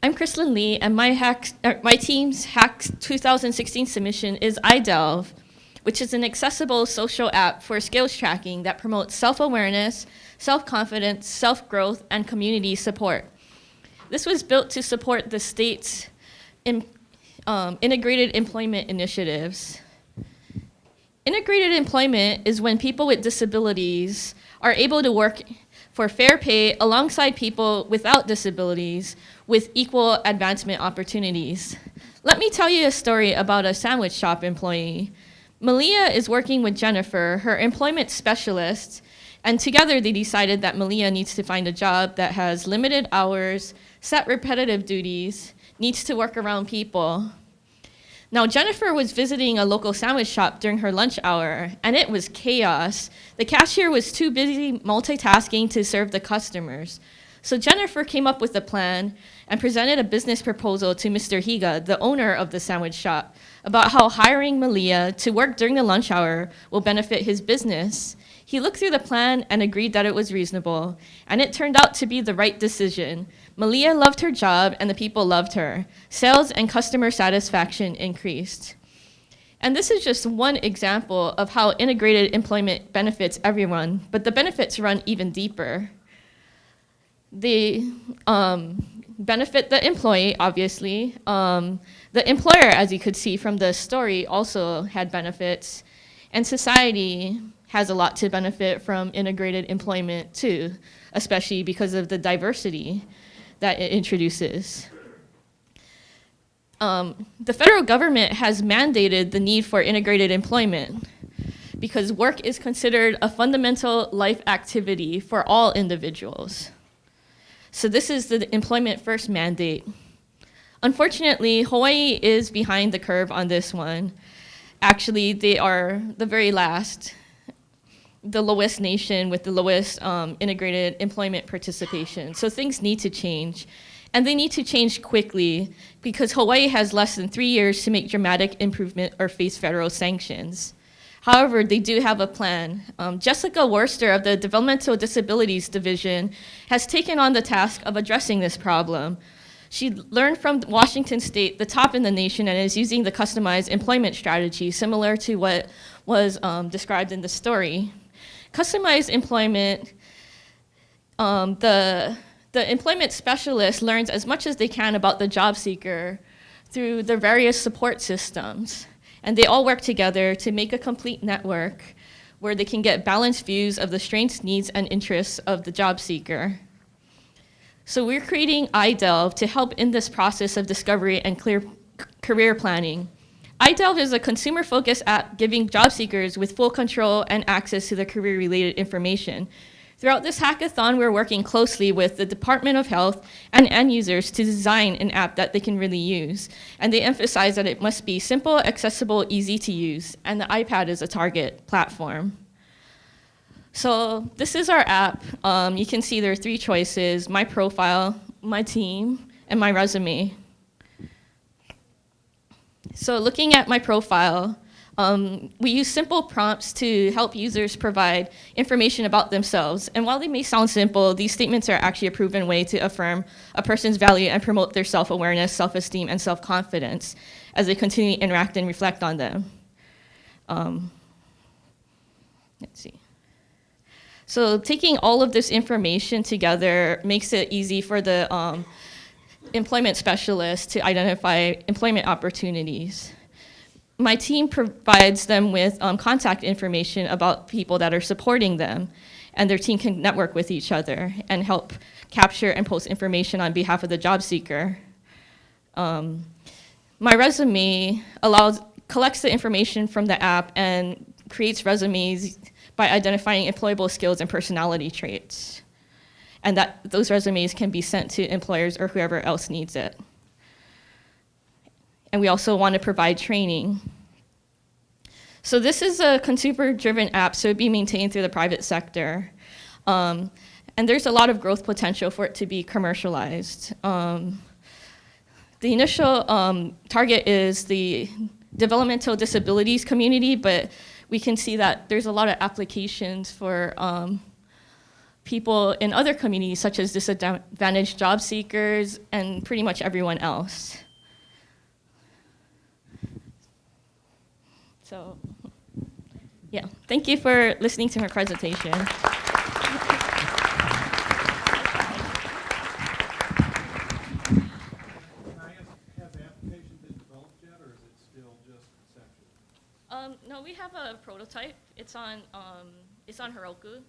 I'm Kristlyn Lee, and my team's HACC 2016 submission is iDelve, which is an accessible social app for skills tracking that promotes self-awareness, self-confidence, self-growth, and community support. This was built to support the state's integrated employment initiatives. Integrated employment is when people with disabilities are able to work for fair pay alongside people without disabilities with equal advancement opportunities. Let me tell you a story about a sandwich shop employee. Malia is working with Jennifer, her employment specialist, and together they decided that Malia needs to find a job that has limited hours, set repetitive duties, needs to work around people. Now, Jennifer was visiting a local sandwich shop during her lunch hour, and it was chaos. The cashier was too busy multitasking to serve the customers. So Jennifer came up with a plan and presented a business proposal to Mr. Higa, the owner of the sandwich shop, about how hiring Malia to work during the lunch hour will benefit his business. He looked through the plan and agreed that it was reasonable, and it turned out to be the right decision. Malia loved her job, and the people loved her. Sales and customer satisfaction increased. And this is just one example of how integrated employment benefits everyone, but the benefits run even deeper. They benefit the employee, obviously. The employer, as you could see from the story, also had benefits. And society has a lot to benefit from integrated employment too, especially because of the diversity that it introduces. The federal government has mandated the need for integrated employment because work is considered a fundamental life activity for all individuals. So this is the Employment First mandate. Unfortunately, Hawaii is behind the curve on this one. Actually, they are the very last, the lowest nation with the lowest integrated employment participation. So things need to change. And they need to change quickly because Hawaii has less than 3 years to make dramatic improvement or face federal sanctions. However, they do have a plan. Jessica Worster of the Developmental Disabilities Division has taken on the task of addressing this problem. She learned from Washington State, the top in the nation, and is using the customized employment strategy similar to what was described in the story. Customized employment, the employment specialist learns as much as they can about the job seeker through their various support systems. And they all work together to make a complete network where they can get balanced views of the strengths, needs, and interests of the job seeker. So we're creating iDelve to help in this process of discovery and clear career planning. iDelve is a consumer-focused app giving job seekers with full control and access to the career-related information. Throughout this hackathon, we're working closely with the Department of Health and end users to design an app that they can really use. And they emphasize that it must be simple, accessible, easy to use, and the iPad is a target platform. So this is our app. You can see there are 3 choices: my profile, my team, and my resume. So looking at my profile, we use simple prompts to help users provide information about themselves. And while they may sound simple, these statements are actually a proven way to affirm a person's value and promote their self-awareness, self-esteem, and self-confidence as they continue to interact and reflect on them. Let's see. So taking all of this information together makes it easy for the employment specialist to identify employment opportunities. My team provides them with contact information about people that are supporting them, and their team can network with each other and help capture and post information on behalf of the job seeker. My resume collects the information from the app and creates resumes by identifying employable skills and personality traits, and that those resumes can be sent to employers or whoever else needs it. And we also want to provide training. So this is a consumer-driven app, so it'd be maintained through the private sector. And there's a lot of growth potential for it to be commercialized. The initial target is the developmental disabilities community, but we can see that there's a lot of applications for people in other communities, such as disadvantaged job seekers and pretty much everyone else. So, yeah, thank you for listening to her presentation. No, we have a prototype. It's on Heroku.